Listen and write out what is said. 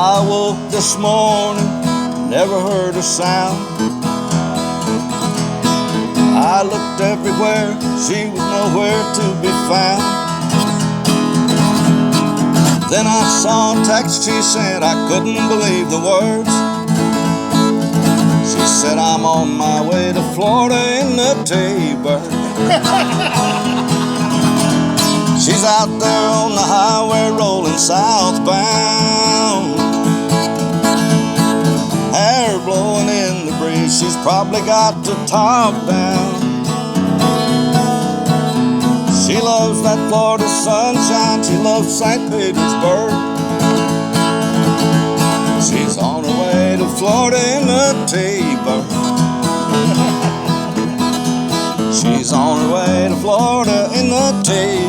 I woke this morning, never heard a sound. I looked everywhere, she was nowhere to be found. Then I saw a text she sent, I couldn't believe the words. She said, I'm on my way to Florida in the T-Bird. She's out there on the highway rolling southbound. Hair blowing in the breeze, she's probably got the top down. She loves that Florida sunshine, she loves St. Petersburg. She's on her way to Florida in the T-Bird. She's on her way to Florida in the T-Bird.